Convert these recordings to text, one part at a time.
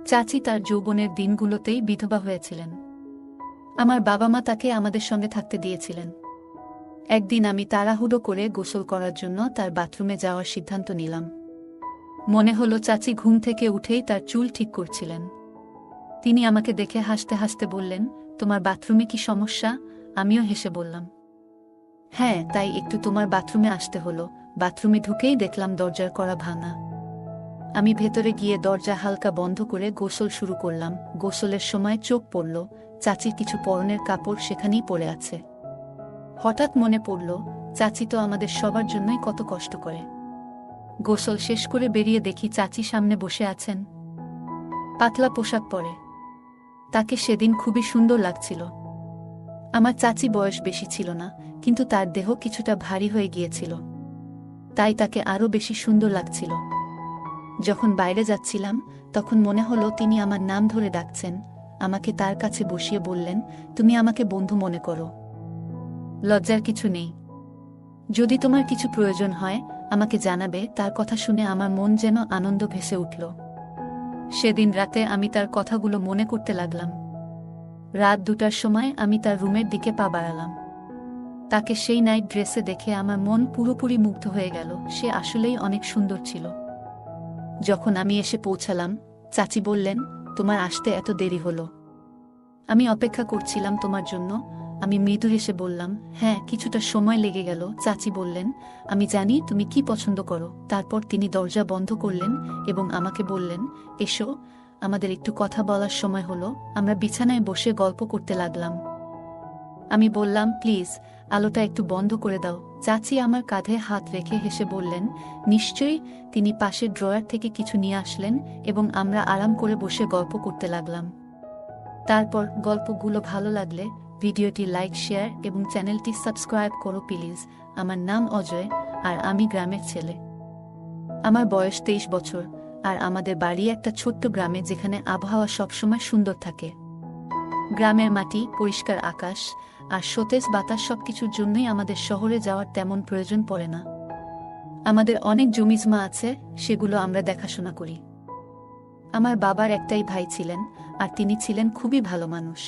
চাচি তার যৌবনের দিনগুলোতেই বিধবা হয়েছিলেন। আমার বাবা মা তাকে আমাদের সঙ্গে থাকতে দিয়েছিলেন। একদিন আমি তাড়াহুড়ো করে গোসল করার জন্য তার বাথরুমে যাওয়ার সিদ্ধান্ত নিলাম। মনে হলো চাচি ঘুম থেকে উঠেই তার চুল ঠিক করছিলেন। তিনি আমাকে দেখে হাসতে হাসতে বললেন, তোমার বাথরুমে কি সমস্যা? আমিও হেসে বললাম, হ্যাঁ, তাই একটু তোমার বাথরুমে আসতে হলো। বাথরুমে ঢুকেই দেখলাম দরজার কড়া ভাঙা। আমি ভেতরে গিয়ে দরজা হালকা বন্ধ করে গোসল শুরু করলাম। গোসলের সময় চোখ পড়ল, চাচির কিছু পরনের কাপড় সেখানেই পড়ে আছে। হঠাৎ মনে পড়ল, চাচি তো আমাদের সবার জন্যই কত কষ্ট করে। গোসল শেষ করে বেরিয়ে দেখি চাচি সামনে বসে আছেন, পাতলা পোশাক পরে। তাকে সেদিন খুবই সুন্দর লাগছিল। আমার চাচি বয়স বেশি ছিল না, কিন্তু তার দেহ কিছুটা ভারী হয়ে গিয়েছিল, তাই তাকে আরও বেশি সুন্দর লাগছিল। যখন বাইরে যাচ্ছিলাম, তখন মনে হলো তিনি আমার নাম ধরে ডাকছেন। আমাকে তার কাছে বসিয়ে বললেন, তুমি আমাকে বন্ধু মনে করো, লজ্জার কিছু নেই। যদি তোমার কিছু প্রয়োজন হয় আমাকে জানাবে। তার কথা শুনে আমার মন যেন আনন্দ ভেসে উঠল। সেদিন রাতে আমি তার কথাগুলো মনে করতে লাগলাম। রাত 2টার সময় আমি তার রুমের দিকে পা বাড়ালাম। তাকে সেই নাইট ড্রেসে দেখে আমার মন পুরোপুরি মুগ্ধ হয়ে গেল। সে আসলেই অনেক সুন্দর ছিল। যখন আমি এসে পৌঁছালাম, চাচি বললেন, তোমার আসতে এত দেরি হলো? আমি অপেক্ষা করছিলাম তোমার জন্য। আমি মৃদু হেসে বললাম, হ্যাঁ, কিছুটা সময় লেগে গেল। চাচি বললেন, আমি জানি তুমি কি পছন্দ করো। তারপর তিনি দরজা বন্ধ করলেন এবং আমাকে বললেন, এসো, আমাদের একটু কথা বলার সময় হলো। আমরা বিছানায় বসে গল্প করতে লাগলাম। আমি বললাম, প্লিজ আলোটা একটু বন্ধ করে দাও। চাচি আমার কাঁধে হাত রেখে হেসে বললেন, নিশ্চয়ই। তিনি পাশের ড্রয়ার থেকে কিছু নিয়ে আসলেন এবং আমরা আরাম করে বসে গল্প করতে লাগলাম। তারপর গল্পগুলো ভালো লাগলে ভিডিওটি লাইক, শেয়ার এবং চ্যানেলটি সাবস্ক্রাইব করো প্লিজ। আমার নাম অজয়, আর আমি গ্রামের ছেলে। আমার বয়স 23 বছর, আর আমাদের বাড়ি একটা ছোট্ট গ্রামে, যেখানে আবহাওয়া সবসময় সুন্দর থাকে। গ্রামের মাটি, পরিষ্কার আকাশ আর সতেজ বাতাস সবকিছুর জন্যই আমাদের শহরে যাওয়ার তেমন প্রয়োজন পড়ে না। আমাদের অনেক জমিজমা আছে, সেগুলো আমরা দেখাশোনা করি। আমার বাবার একটাই ভাই ছিলেন, আর তিনি ছিলেন খুবই ভালো মানুষ।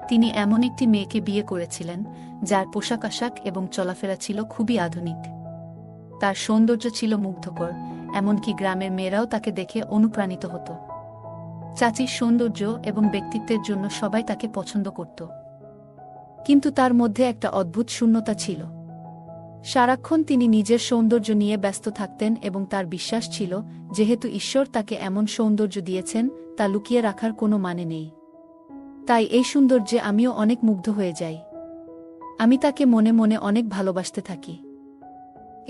তিনি এমন একটি মেয়েকে বিয়ে করেছিলেন যার পোশাক আশাক এবং চলাফেরা ছিল খুবই আধুনিক। তার সৌন্দর্য ছিল মুগ্ধকর, এমনকি গ্রামের মেয়েরাও তাকে দেখে অনুপ্রাণিত হতো। চাচির সৌন্দর্য এবং ব্যক্তিত্বের জন্য সবাই তাকে পছন্দ করত। কিন্তু তার মধ্যে একটা অদ্ভুত শূন্যতা ছিল। সারাক্ষণ তিনি নিজের সৌন্দর্য নিয়ে ব্যস্ত থাকতেন এবং তার বিশ্বাস ছিল, যেহেতু ঈশ্বর তাকে এমন সৌন্দর্য দিয়েছেন, তা লুকিয়ে রাখার কোনো মানে নেই। তাই এই সৌন্দর্যে আমিও অনেক মুগ্ধ হয়ে যাই। আমি তাকে মনে মনে অনেক ভালোবাসতে থাকি।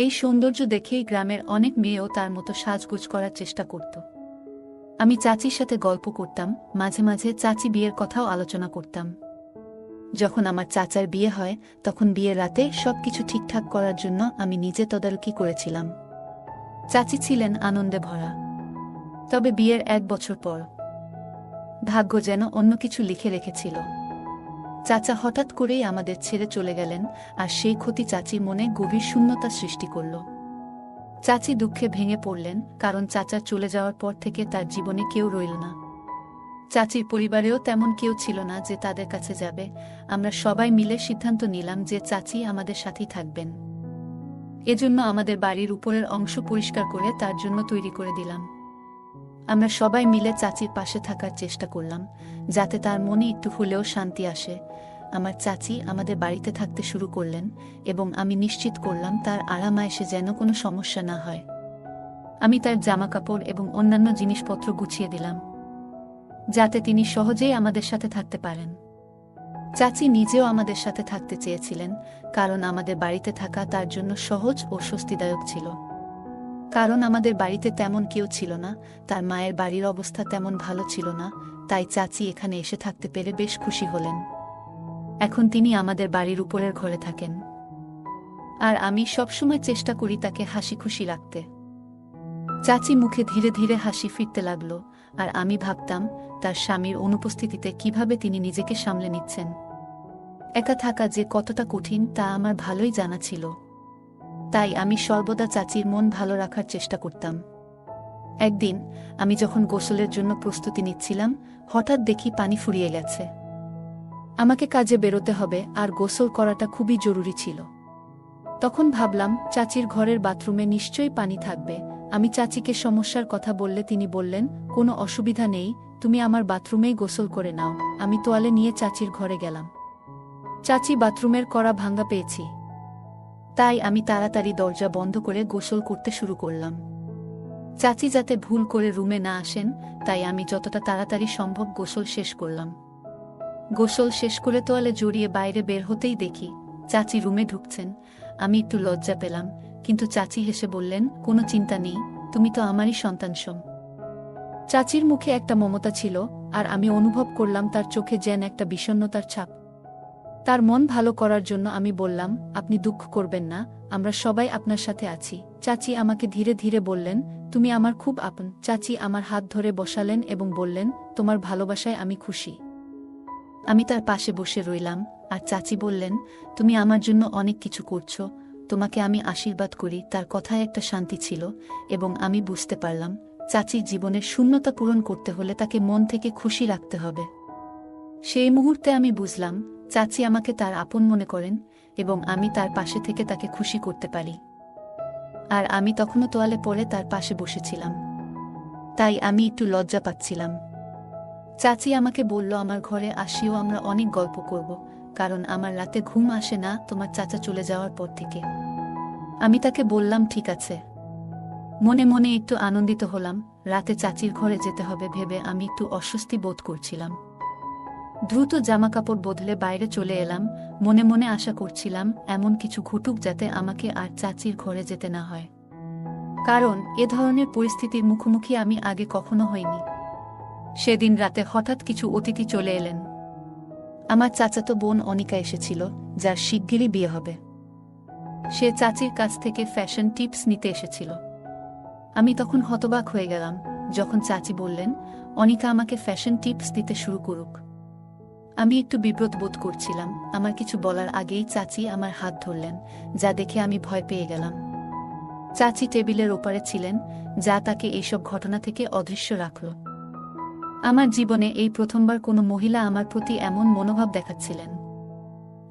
এই সৌন্দর্য দেখেই গ্রামের অনেক মেয়েও তার মতো সাজগোজ করার চেষ্টা করত। আমি চাচির সাথে গল্প করতাম, মাঝে মাঝে চাচি বিয়ের কথাও আলোচনা করতাম। যখন আমার চাচার বিয়ে হয়, তখন বিয়ের রাতে সবকিছু ঠিকঠাক করার জন্য আমি নিজে তদারকি করেছিলাম। চাচি ছিলেন আনন্দে ভরা। তবে বিয়ের 1 বছর পর ভাগ্য যেন অন্য কিছু লিখে রেখেছিল। চাচা হঠাৎ করেই আমাদের ছেড়ে চলে গেলেন, আর সেই ক্ষতি চাচির মনে গভীর শূন্যতা সৃষ্টি করল। চাচি দুঃখে ভেঙে পড়লেন, কারণ চাচার চলে যাওয়ার পর থেকে তার জীবনে কেউ রইল না। চাচির পরিবারেও তেমন কেউ ছিল না যে তাদের কাছে যাবে। আমরা সবাই মিলে সিদ্ধান্ত নিলাম যে চাচি আমাদের সাথেই থাকবেন। এজন্য আমাদের বাড়ির উপরের অংশ পরিষ্কার করে তার জন্য তৈরি করে দিলাম। আমরা সবাই মিলে চাচির পাশে থাকার চেষ্টা করলাম, যাতে তার মনে একটু হলেও শান্তি আসে। আমার চাচি আমাদের বাড়িতে থাকতে শুরু করলেন এবং আমি নিশ্চিত করলাম তার আরামায়েশে যেন কোনো সমস্যা না হয়। আমি তার জামাকাপড় এবং অন্যান্য জিনিসপত্র গুছিয়ে দিলাম, যাতে তিনি সহজেই আমাদের সাথে থাকতে পারেন। চাচি নিজেও আমাদের সাথে থাকতে চেয়েছিলেন, কারণ আমাদের বাড়িতে থাকা তার জন্য সহজ ও স্বস্তিদায়ক ছিল। কারণ আমাদের বাড়িতে তেমন কেউ ছিল না, তার মায়ের বাড়ির অবস্থা তেমন ভালো ছিল না, তাই চাচি এখানে এসে থাকতে পেরে বেশ খুশি হলেন। এখন তিনি আমাদের বাড়ির উপরের ঘরে থাকেন, আর আমি সবসময় চেষ্টা করি তাকে হাসি খুশি রাখতে। চাচি মুখে ধীরে ধীরে হাসি ফিরতে লাগলো, আর আমি ভাবতাম তার স্বামীর অনুপস্থিতিতে কিভাবে তিনি নিজেকে সামলে নিচ্ছেন। একা থাকা যে কতটা কঠিন তা আমার ভালোই জানা ছিল। তাই আমি সর্বদা চাচির মন ভালো রাখার চেষ্টা করতাম। একদিন আমি যখন গোসলের জন্য প্রস্তুতি নিচ্ছিলাম, হঠাৎ দেখি পানি ফুরিয়ে গেছে। আমাকে কাজে বেরোতে হবে আর গোসল করাটা খুবই জরুরি ছিল। তখন ভাবলাম, চাচির ঘরের বাথরুমে নিশ্চয়ই পানি থাকবে। আমি চাচিকে সমস্যার কথা বললে তিনি বললেন, কোনো অসুবিধা নেই, তুমি আমার বাথরুমেই গোসল করে নাও। আমি তোয়ালে নিয়ে চাচির ঘরে গেলাম। চাচি বাথরুমের কড়া ভাঙা পেয়েছি, তাই আমি তাড়াতাড়ি দরজা বন্ধ করে গোসল করতে শুরু করলাম। চাচি যাতে ভুল করে রুমে না আসেন, তাই আমি যতটা তাড়াতাড়ি সম্ভব গোসল শেষ করলাম। গোসল শেষ করে তোয়ালে জড়িয়ে বাইরে বের হতেই দেখি চাচি রুমে ঢুকছেন। আমি একটু লজ্জা পেলাম, কিন্তু চাচি হেসে বললেন, কোনো চিন্তা নেই, তুমি তো আমারই সন্তানসম। চাচির মুখে একটা মমতা ছিল, আর আমি অনুভব করলাম তার চোখে যেন একটা বিষণ্ণতার ছাপ। তার মন ভালো করার জন্য আমি বললাম, আপনি দুঃখ করবেন না, আমরা সবাই আপনার সাথে আছি। চাচি আমাকে ধীরে ধীরে বললেন, তুমি আমার খুব আপন। চাচি আমার হাত ধরে বসালেন এবং বললেন, তোমার ভালোবাসায় আমি খুশি। আমি তার পাশে বসে রইলাম, আর চাচি বললেন, তুমি আমার জন্য অনেক কিছু করছো, তোমাকে আমি আশীর্বাদ করি। তার কথায় একটা শান্তি ছিল, এবং আমি বুঝতে পারলাম চাচির জীবনের শূন্যতা পূরণ করতে হলে তাকে মন থেকে খুশি রাখতে হবে। সেই মুহূর্তে আমি বুঝলাম চাচি আমাকে তার আপন মনে করেন, এবং আমি তার পাশে থেকে তাকে খুশি করতে পারি। আর আমি তখনও তোয়ালে পরে তার পাশে বসেছিলাম, তাই আমি একটু লজ্জা পাচ্ছিলাম। চাচি আমাকে বলল, আমার ঘরে আসিও, আমরা অনেক গল্প করব, কারণ আমার রাতে ঘুম আসে না তোমার চাচা চলে যাওয়ার পর থেকে। আমি তাকে বললাম, ঠিক আছে। মনে মনে একটু আনন্দিত হলাম। রাতে চাচির ঘরে যেতে হবে ভেবে আমি একটু অস্বস্তি বোধ করছিলাম। দ্রুত জামাকাপড় বদলে বাইরে চলে এলাম। মনে মনে আশা করছিলাম এমন কিছু ঘটুক যাতে আমাকে আর চাচির ঘরে যেতে না হয়, কারণ এ ধরনের পরিস্থিতির মুখোমুখি আমি আগে কখনো হইনি। সেদিন রাতে হঠাৎ কিছু অতিথি চলে এলেন। আমার চাচাতো বোন অনিকা এসেছিল, যার শিগগিরই বিয়ে হবে। সে চাচির কাছ থেকে ফ্যাশন টিপস নিতে এসেছিল। আমি তখন হতবাক হয়ে গেলাম যখন চাচি বললেন, অনিকা আমাকে ফ্যাশন টিপস দিতে শুরু করুক। আমি একটু বিব্রত বোধ করছিলাম। আমার কিছু বলার আগেই চাচি আমার হাত ধরলেন, যা দেখে আমি ভয় পেয়ে গেলাম। চাচি টেবিলের ওপারে ছিলেন, যা তাকে এইসব ঘটনা থেকে অদৃশ্য রাখল। আমার জীবনে এই প্রথমবার কোনো মহিলা আমার প্রতি এমন মনোভাব দেখাচ্ছিলেন।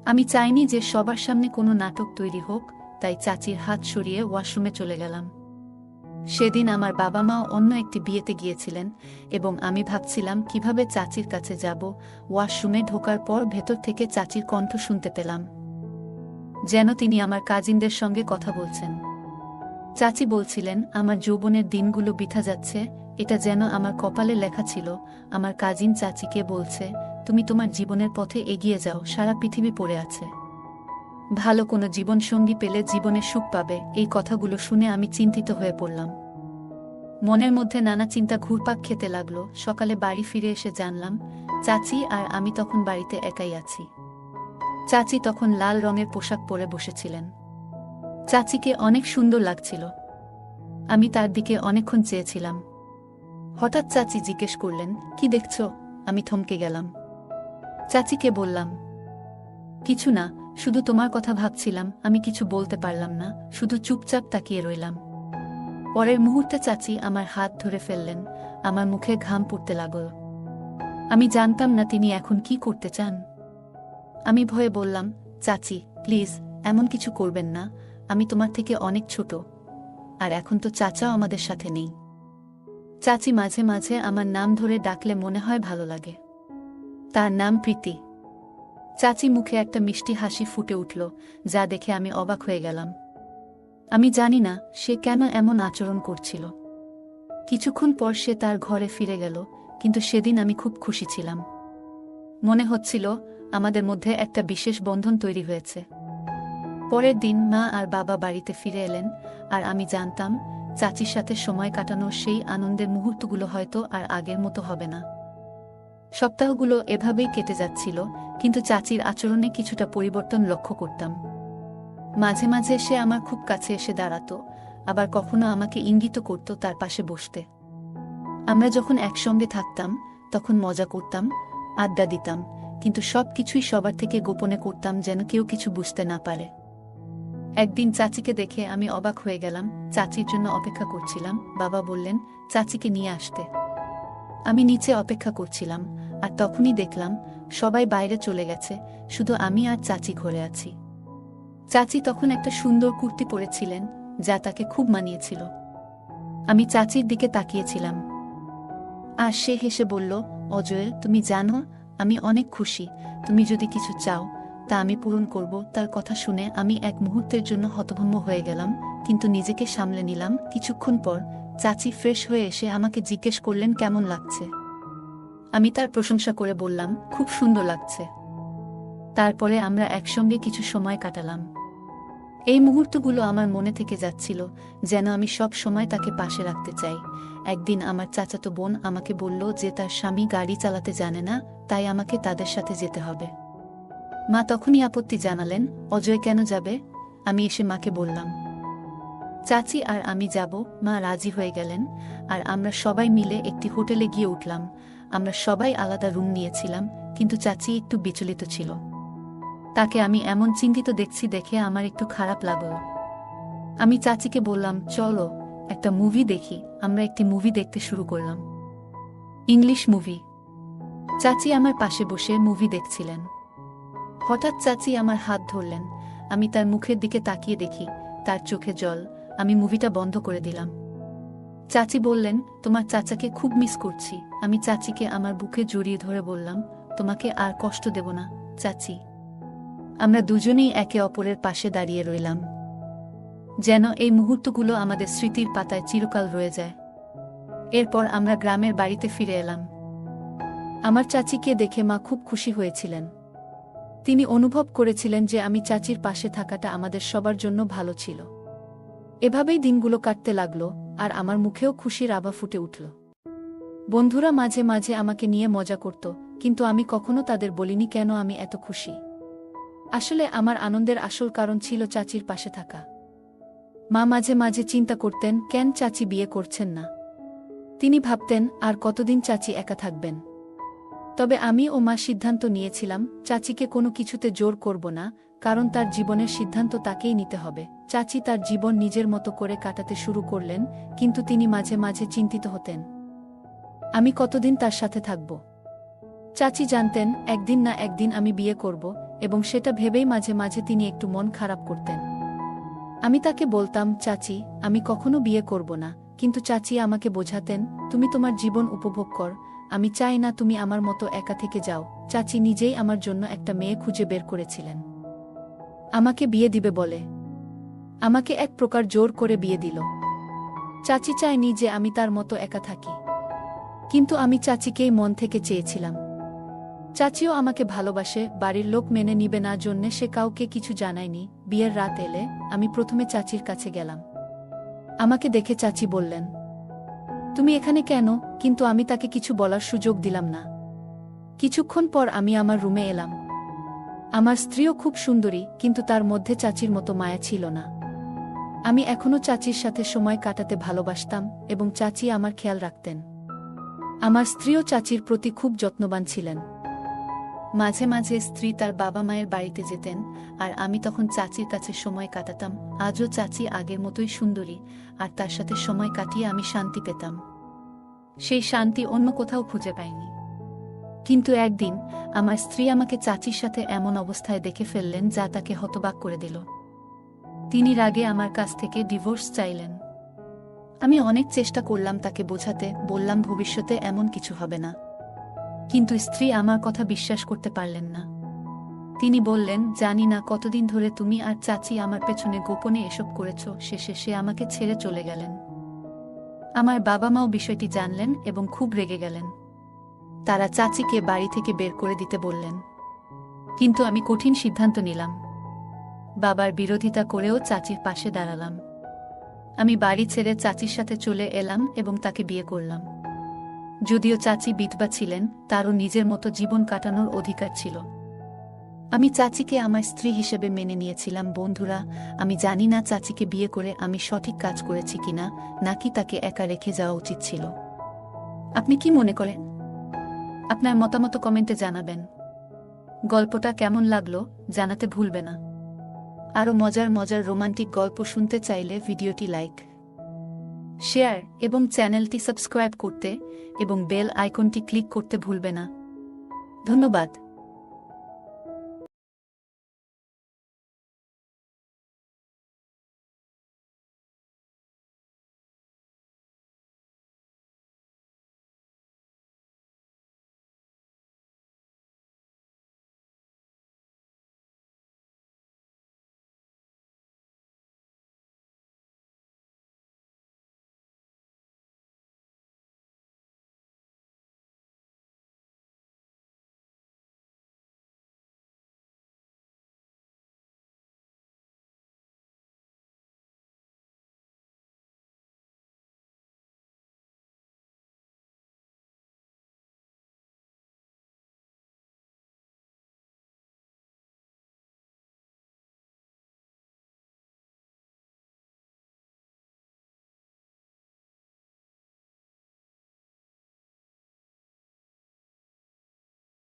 আমি চাইনি যে সবার সামনে কোনো নাটক তৈরি হোক, তাই চাচির হাত সরিয়ে ওয়াশরুমে চলে গেলাম। সেদিন আমার বাবা মাও অন্য একটি বিয়েতে গিয়েছিলেন, এবং আমি ভাবছিলাম কিভাবে চাচির কাছে যাব। ওয়াশরুমে ঢোকার পর ভেতর থেকে চাচির কণ্ঠ শুনতে পেলাম, যেন তিনি আমার কাজিনদের সঙ্গে কথা বলছেন। চাচি বলছিলেন, আমার যৌবনের দিনগুলো বৃথা যাচ্ছে, এটা যেন আমার কপালে লেখা ছিল। আমার কাজিন চাচিকে বলছে, তুমি তোমার জীবনের পথে এগিয়ে যাও, সারা পৃথিবী পড়ে আছে, ভালো কোনো জীবনসঙ্গী পেলে জীবনে সুখ পাবে। এই কথাগুলো শুনে আমি চিন্তিত হয়ে পড়লাম। মনের মধ্যে নানা চিন্তা ঘুরপাক খেতে লাগলো। সকালে বাড়ি ফিরে এসে জানলাম চাচি আর আমি তখন বাড়িতে একাই আছি। চাচি তখন লাল রঙের পোশাক পরে বসেছিলেন। চাচিকে অনেক সুন্দর লাগছিল। আমি তার দিকে অনেকক্ষণ চেয়েছিলাম। হঠাৎ চাচি জিজ্ঞেস করলেন, কি দেখছো? আমি থমকে গেলাম। চাচিকে বললাম, কিছু না, শুধু তোমার কথা ভাবছিলাম। আমি কিছু বলতে পারলাম না, শুধু চুপচাপ তাকিয়ে রইলাম। পরের মুহূর্তে চাচি আমার হাত ধরে ফেললেন। আমার মুখে ঘাম পড়তে লাগল। আমি জানতাম না তিনি এখন কি করতে চান। আমি ভয়ে বললাম, চাচি প্লিজ এমন কিছু করবেন না, আমি তোমার থেকে অনেক ছোট, আর এখন তো চাচাও আমাদের সাথে নেই। চাচি মাঝে মাঝে আমার নাম ধরে ডাকলে মনে হয় ভালো লাগে। তার নাম প্রীতি। চাচি মুখে একটা মিষ্টি হাসি ফুটে উঠল, যা দেখে আমি অবাক হয়ে গেলাম। আমি জানি না সে কেন এমন আচরণ করছিল। কিছুক্ষণ পর সে তার ঘরে ফিরে গেল, কিন্তু সেদিন আমি খুব খুশি ছিলাম। মনে হচ্ছিল আমাদের মধ্যে একটা বিশেষ বন্ধন তৈরি হয়েছে। পরের দিন মা আর বাবা বাড়িতে ফিরে এলেন, আর আমি জানতাম চাচির সাথে সময় কাটানোর সেই আনন্দের মুহূর্তগুলো হয়তো আর আগের মতো হবে না। সপ্তাহগুলো এভাবেই কেটে যাচ্ছিল, কিন্তু চাচির আচরণে কিছুটা পরিবর্তন লক্ষ্য করতাম। মাঝে মাঝে সে আমার খুব কাছে এসে দাঁড়াতো, আবার কখনো আমাকে ইঙ্গিত করত তার পাশে বসতে। আমরা যখন একসঙ্গে থাকতাম তখন মজা করতাম, আড্ডা দিতাম, কিন্তু সব কিছুই সবার থেকে গোপনে করতাম, যেন কেউ কিছু বুঝতে না পারে। একদিন চাচিকে দেখে আমি অবাক হয়ে গেলাম। চাচির জন্য অপেক্ষা করছিলাম। বাবা বললেন চাচিকে নিয়ে আসতে। আমি নিচে অপেক্ষা করছিলাম, আর তখনই দেখলাম সবাই বাইরে চলে গেছে, শুধু আমি আর চাচি ঘরে আছি। চাচি তখন একটা সুন্দর কুর্তি পরেছিলেন, যা তাকে খুব মানিয়েছিল। আমি চাচির দিকে তাকিয়েছিলাম, আর সে হেসে বলল, অজয়, তুমি জানো আমি অনেক খুশি। তুমি যদি কিছু চাও তা আমি পূরণ করব। তার কথা শুনে আমি এক মুহূর্তের জন্য হতভম্ব হয়ে গেলাম, কিন্তু নিজেকে সামলে নিলাম। কিছুক্ষণ পর চাচি ফ্রেশ হয়ে এসে আমাকে জিজ্ঞেস করলেন কেমন লাগছে। আমি তার প্রশংসা করে বললাম, খুব সুন্দর লাগছে। তারপরে আমরা একসঙ্গে কিছু সময় কাটালাম। এই মুহূর্তগুলো আমার মনে থেকে যাচ্ছিল, যেন আমি সব সময় তাকে পাশে রাখতে চাই। একদিন আমার চাচাতো বোন আমাকে বলল যে তার স্বামী গাড়ি চালাতে জানে না, তাই আমাকে তাদের সাথে যেতে হবে। মা তখনই আপত্তি জানালেন, অজয় কেন যাবে? আমি এসে মাকে বললাম, চাচি আর আমি যাব। মা রাজি হয়ে গেলেন, আর আমরা সবাই মিলে একটি হোটেলে গিয়ে উঠলাম। আমরা সবাই আলাদা রুম নিয়েছিলাম, কিন্তু চাচি একটু বিচলিত ছিল। তাকে আমি এমন চিন্তিত দেখছি দেখে আমার একটু খারাপ লাগল। আমি চাচিকে বললাম, চলো একটা মুভি দেখি। আমরা একটি মুভি দেখতে শুরু করলাম, ইংলিশ মুভি। চাচি আমার পাশে বসে মুভি দেখছিলেন। হঠাৎ চাচি আমার হাত ধরলেন। আমি তার মুখের দিকে তাকিয়ে দেখি তার চোখে জল। আমি মুভিটা বন্ধ করে দিলাম। চাচি বললেন, তোমার চাচাকে খুব মিস করছি। আমি চাচিকে আমার বুকে জড়িয়ে ধরে বললাম, তোমাকে আর কষ্ট দেব না চাচি। আমরা দুজনেই একে অপরের পাশে দাঁড়িয়ে রইলাম, যেন এই মুহূর্তগুলো আমাদের স্মৃতির পাতায় চিরকাল রয়ে যায়। এরপর আমরা গ্রামের বাড়িতে ফিরে এলাম। আমার চাচিকে দেখে মা খুব খুশি হয়েছিলেন। তিনি অনুভব করেছিলেন যে আমি চাচির পাশে থাকাটা আমাদের সবার জন্য ভালো ছিল। এভাবেই দিনগুলো কাটতে লাগলো, আর আমার মুখেও খুশির আভা ফুটে উঠল। বন্ধুরা মাঝে মাঝে আমাকে নিয়ে মজা করত, কিন্তু আমি কখনো তাদের বলিনি কেন আমি এত খুশি। আসলে আমার আনন্দের আসল কারণ ছিল চাচির পাশে থাকা। মা মাঝে মাঝে চিন্তা করতেন কেন চাচি বিয়ে করছেন না। তিনি ভাবতেন আর কতদিন চাচি একা থাকবেন। তবে আমি ও মা সিদ্ধান্ত নিয়েছিলাম চাচিকে কোনো কিছুতে জোর করব না, কারণ তার জীবনের সিদ্ধান্ত তাকেই নিতে হবে। চাচি তার জীবন নিজের মতো করে কাটাতে শুরু করলেন, কিন্তু তিনি মাঝে মাঝে চিন্তিত হতেন আমি কতদিন তার সাথে থাকব। চাচি জানতেন একদিন না একদিন আমি বিয়ে করব, এবং সেটা ভেবেই মাঝে মাঝে তিনি একটু মন খারাপ করতেন। আমি তাকে বলতাম, চাচি আমি কখনো বিয়ে করব না, কিন্তু চাচি আমাকে বোঝাতেন, তুমি তোমার জীবন উপভোগ কর, আমি চাই না তুমি আমার মতো একা থেকে যাও। চাচি নিজেই আমার জন্য একটা মেয়ে খুঁজে বের করেছিলেন, আমাকে বিয়ে দিবে বলে। আমাকে এক প্রকার জোর করে বিয়ে দিল। চাচি চায়নি যে আমি তার মতো একা থাকি, কিন্তু আমি চাচিকেই মন থেকে চেয়েছিলাম। চাচিও আমাকে ভালোবাসে। বাড়ির লোক মেনে নিবে না জন্যে সে কাউকে কিছু জানায়নি। বিয়ের রাত এলে আমি প্রথমে চাচির কাছে গেলাম। আমাকে দেখে চাচি বললেন, তুমি এখানে কেন? কিন্তু আমি তাকে কিছু বলার সুযোগ দিলাম না। কিছুক্ষণ পর আমি আমার রুমে এলাম। আমার স্ত্রীও খুব সুন্দরী, কিন্তু তার মধ্যে চাচির মতো মায়া ছিল না। আমি এখনো চাচির সাথে সময় কাটাতে ভালোবাসতাম, এবং চাচি আমার খেয়াল রাখতেন। আমার স্ত্রীও চাচির প্রতি খুব যত্নবান ছিলেন। মাঝে মাঝে স্ত্রী তার বাবা মায়ের বাড়িতে যেতেন, আর আমি তখন চাচির কাছে সময় কাটাতাম। আজও চাচি আগের মতোই সুন্দরী, আর তার সাথে সময় কাটিয়ে আমি শান্তি পেতাম। সেই শান্তি অন্য কোথাও খুঁজে পাইনি। কিন্তু একদিন আমার স্ত্রী আমাকে চাচির সাথে এমন অবস্থায় দেখে ফেললেন যা তাকে হতবাক করে দিল। তিনি রাগে আমার কাছ থেকে ডিভোর্স চাইলেন। আমি অনেক চেষ্টা করলাম তাকে বোঝাতে, বললাম ভবিষ্যতে এমন কিছু হবে না, কিন্তু স্ত্রী আমার কথা বিশ্বাস করতে পারলেন না। তিনি বললেন, জানি না কতদিন ধরে তুমি আর চাচি আমার পেছনে গোপনে এসব করেছ। শেষে সে আমাকে ছেড়ে চলে গেলেন। আমার বাবা মাও বিষয়টি জানলেন এবং খুব রেগে গেলেন। তারা চাচিকে বাড়ি থেকে বের করে দিতে বললেন, কিন্তু আমি কঠিন সিদ্ধান্ত নিলাম। বাবার বিরোধিতা করেও চাচির পাশে দাঁড়ালাম। আমি বাড়ি ছেড়ে চাচির সাথে চলে এলাম এবং তাকে বিয়ে করলাম। যদিও চাচি বিধবা ছিলেন, তারও নিজের মতো জীবন কাটানোর অধিকার ছিল। আমি চাচিকে আমার স্ত্রী হিসেবে মেনে নিয়েছিলাম। বন্ধুরা, আমি জানি না চাচিকে বিয়ে করে আমি সঠিক কাজ করেছি কিনা, নাকি তাকে একা রেখে যাওয়া উচিত ছিল। আপনি কি মনে করেন? আপনার মতামত কমেন্টে জানাবেন। গল্পটা কেমন লাগলো জানাতে ভুলবে না। আরও মজার মজার রোমান্টিক গল্প শুনতে চাইলে ভিডিওটি লাইক, শেয়ার এবং চ্যানেলটি সাবস্ক্রাইব করতে এবং বেল আইকনটি ক্লিক করতে ভুলবে না। ধন্যবাদ।